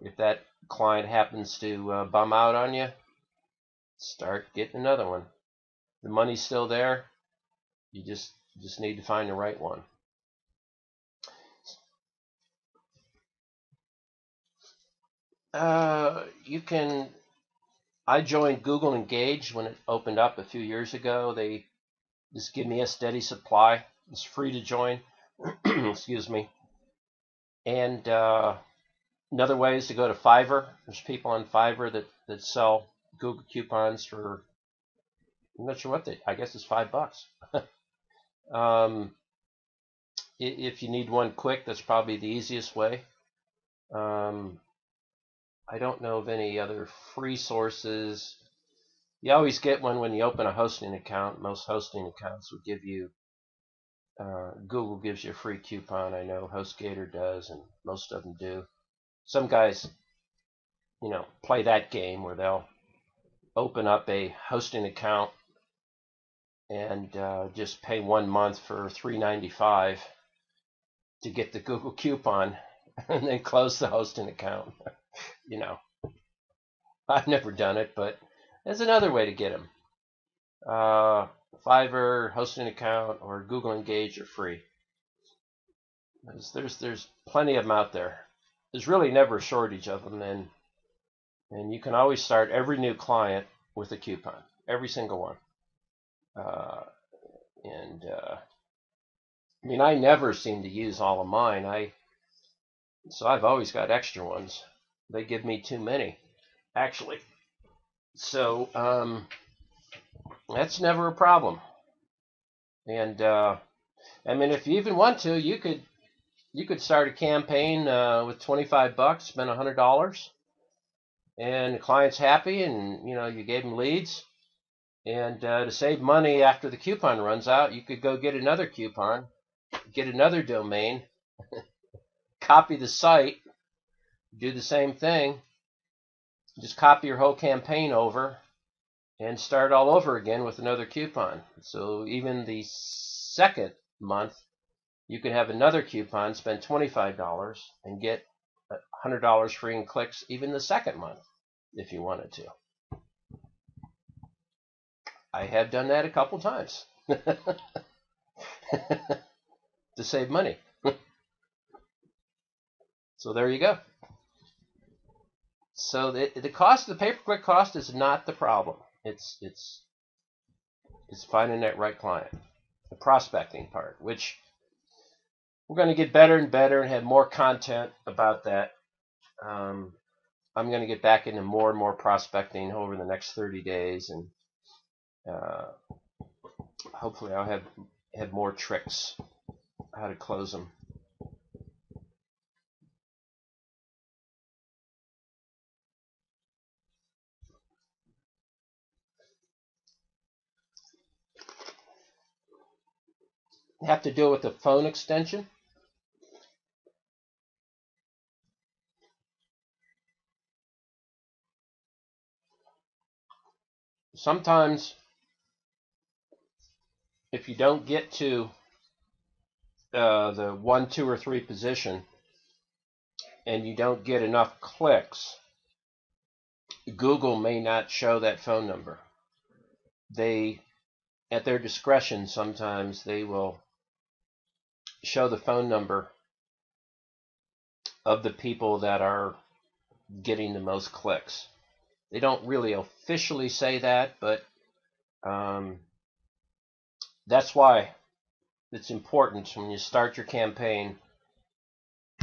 A: If that client happens to bum out on you, start getting another one. The money's still there. You just need to find the right one. You can. I joined Google Engage when it opened up a few years ago. They just give me a steady supply. It's free to join. Excuse me. And another way is to go to Fiverr. There's people on Fiverr that sell Google coupons for, I'm not sure what I guess it's $5. If you need one quick, that's probably the easiest way. I don't know of any other free sources. You always get one when you open a hosting account. Most hosting accounts will give you, Google gives you a free coupon. I know HostGator does, and most of them do. Some guys, play that game where they'll open up a hosting account and just pay 1 month for $3.95 to get the Google coupon, and then close the hosting account. I've never done it, but there's another way to get them. Fiverr, hosting account, or Google Engage are free. There's plenty of them out there. there's really never a shortage of them, and you can always start every new client with a coupon, every single one. And I mean, I never seem to use all of mine. So I've always got extra ones. They give me too many, actually. So that's never a problem. And I mean, if you even want to, you could start a campaign with $25, spend $100, and the client's happy, and you gave them leads. And to save money after the coupon runs out, you could go get another coupon, get another domain, copy the site, do the same thing, just copy your whole campaign over, and start all over again with another coupon. So even the second month, you could have another coupon, spend $25, and get $100 free in clicks even the second month if you wanted to. I have done that a couple times to save money. So there you go. So the cost, the pay-per-click cost, is not the problem. It's finding that right client, the prospecting part, which we're going to get better and better and have more content about that. I'm going to get back into more and more prospecting over the next 30 days, and hopefully I'll have more tricks how to close them. Have to do it with the phone extension. Sometimes if you don't get to the 1, 2, or 3 position and you don't get enough clicks, Google may not show that phone number. They, at their discretion, sometimes they will show the phone number of the people that are getting the most clicks. They don't really officially say that, but that's why it's important when you start your campaign,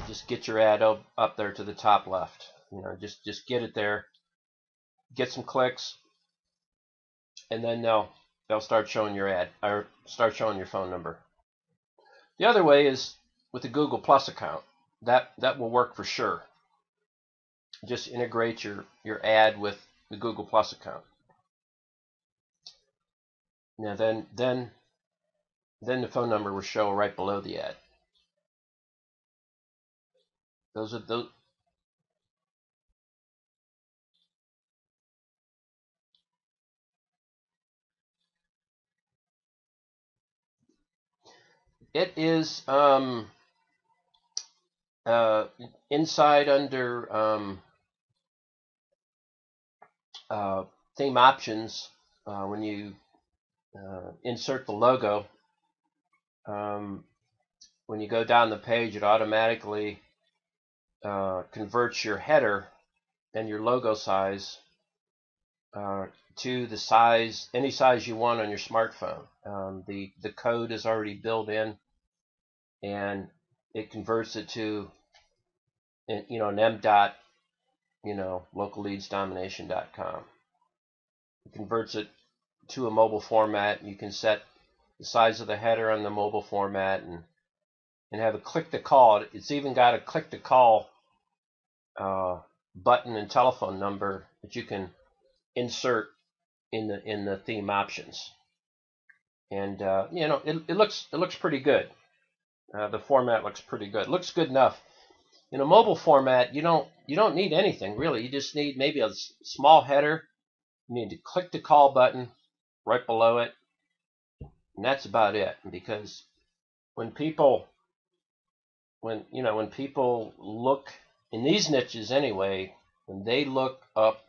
A: just get your ad up there to the top left. Just get it there, get some clicks, and then they'll start showing your ad or start showing your phone number. The other way is with the Google Plus account. That will work for sure. Just integrate your ad with the Google Plus account. Now then the phone number will show right below the ad. Those are those. It is inside under theme options. When you insert the logo, when you go down the page, it automatically converts your header and your logo size to the size, any size you want on your smartphone. The code is already built in, and it converts it to an MDOT, localleadsdomination.com. It converts it to a mobile format. You can set the size of the header on the mobile format and have a click to call. It's even got a click to call button and telephone number that you can insert in the theme options. And it looks pretty good. The format looks pretty good. It looks good enough. In a mobile format, you don't need anything really. You just need maybe a small header. You need to click the call button right below it, and that's about it. Because when people look in these niches anyway, when they look up,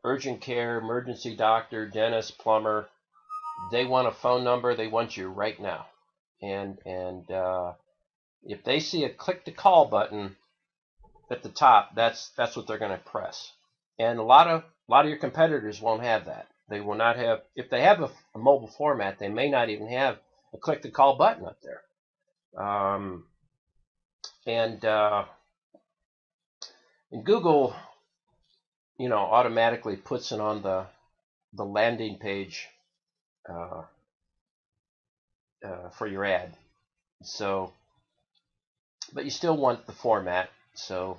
A: urgent care, emergency doctor, dentist, plumber, they want a phone number. They want you right now. And if they see a click to call button at the top, that's what they're going to press. And a lot of your competitors won't have that. They will not have, if they have a mobile format, they may not even have a click to call button up there. And Google, automatically puts it on the landing page for your ad. So, but you still want the format. So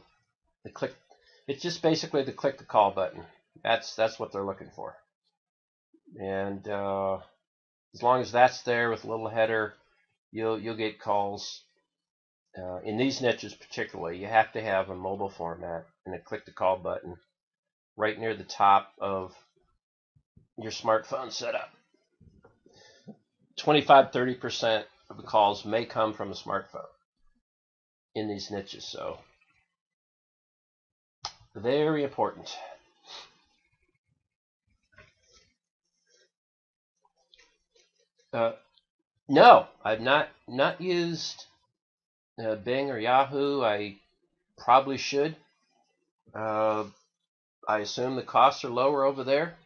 A: it's just basically the click to call button. That's what they're looking for. And as long as that's there with a little header, you'll get calls. In these niches particularly, you have to have a mobile format and a click to call button right near the top of your smartphone setup. 25-30% of the calls may come from a smartphone in these niches, so very important. No, I've not used Bing or Yahoo. I probably should. I assume the costs are lower over there.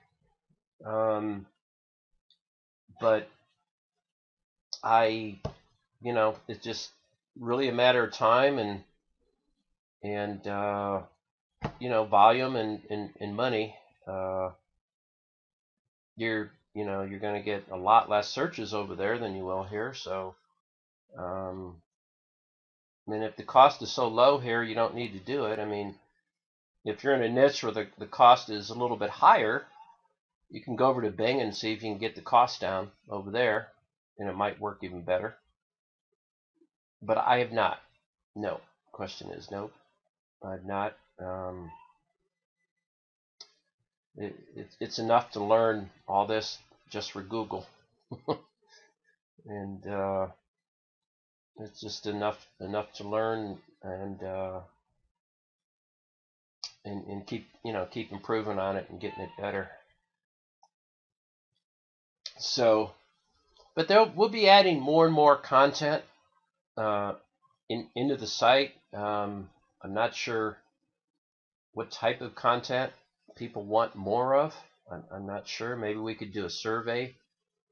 A: But it's just really a matter of time and volume and money. You're going to get a lot less searches over there than you will here. So, and if the cost is so low here, you don't need to do it. I mean, if you're in a niche where the cost is a little bit higher, you can go over to Bing and see if you can get the cost down over there, and it might work even better. But I have not. No. Question is no. I've not. It's enough to learn all this just for Google, and it's just enough to learn and keep improving on it and getting it better. So, but we'll be adding more and more content into the site. I'm not sure what type of content people want more of. I'm not sure. Maybe we could do a survey,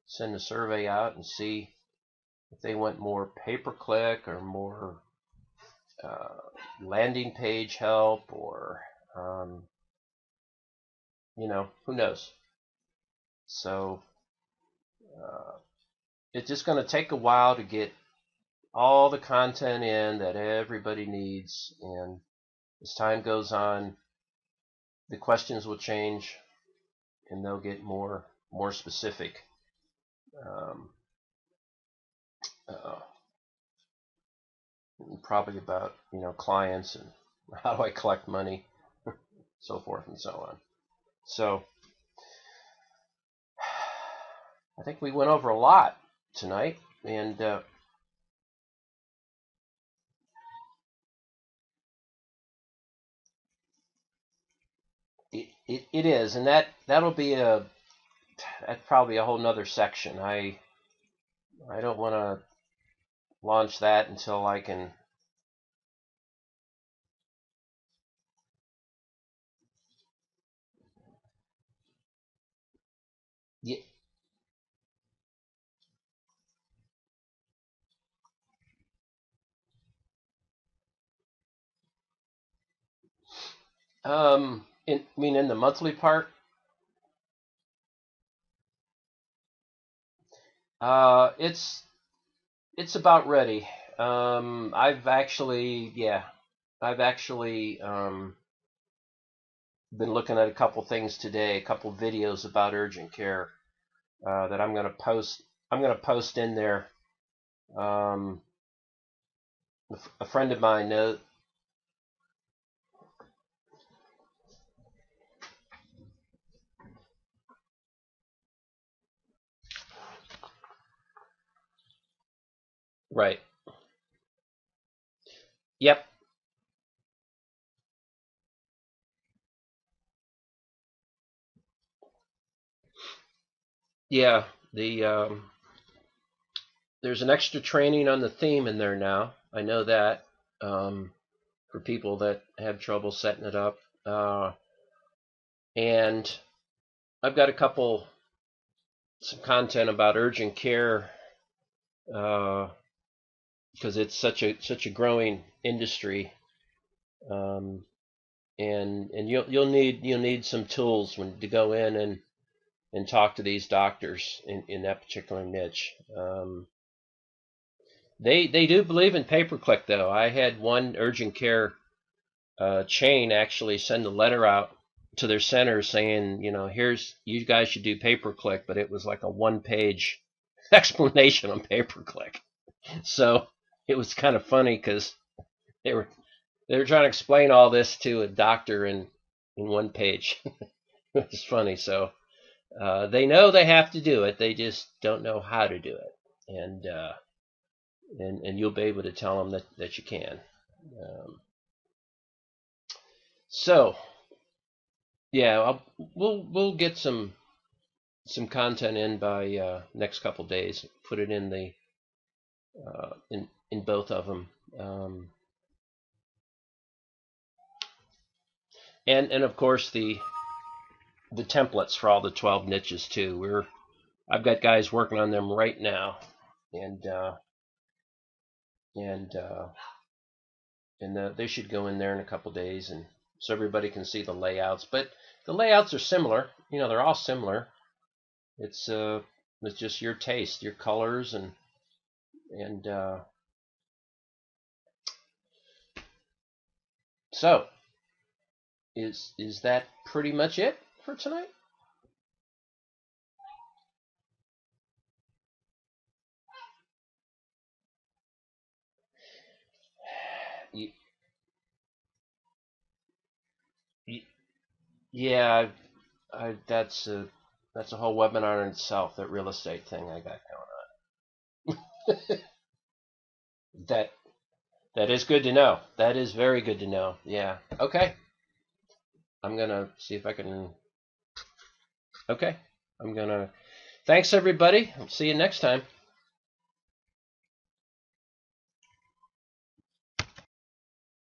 A: send a survey out and see if they want more pay-per-click or more landing page help, or who knows. So it's just going to take a while to get all the content in that everybody needs, and as time goes on, the questions will change and they'll get more specific. Probably about clients and how do I collect money, so forth and so on. So I think we went over a lot tonight, and it is, and that'll be that's probably a whole nother section. I don't want to launch that until I can get. In the monthly part, it's about ready. I've actually been looking at a couple things today, a couple videos about urgent care that I'm going to post. I'm going to post in there. A friend of mine knows. Right. Yep. Yeah. There's an extra training on the theme in there now. I know that. for people that have trouble setting it up. And I've got some content about urgent care, because it's such a growing industry. And you'll need some tools to go in and talk to these doctors in that particular niche. They do believe in pay-per-click, though. I had one urgent care chain actually send a letter out to their center saying, here's, you guys should do pay-per-click, but it was like a one-page explanation on pay-per-click. So it was kind of funny because they were trying to explain all this to a doctor in one page. It was funny. So they know they have to do it. They just don't know how to do it. And you'll be able to tell them that you can. So yeah, we'll get some content in by next couple days. Put it in the in both of them. And of course the templates for all the 12 niches too. I've got guys working on them right now, and they should go in there in a couple days, and so everybody can see the layouts. But the layouts are similar. They're all similar. It's just your taste, your colors, and so is that pretty much it for tonight? Yeah, that's a whole webinar in itself. That real estate thing I got going on. That is good to know. That is very good to know. Yeah. Okay. I'm gonna see if I can. Okay. Thanks everybody. I'll see you next time.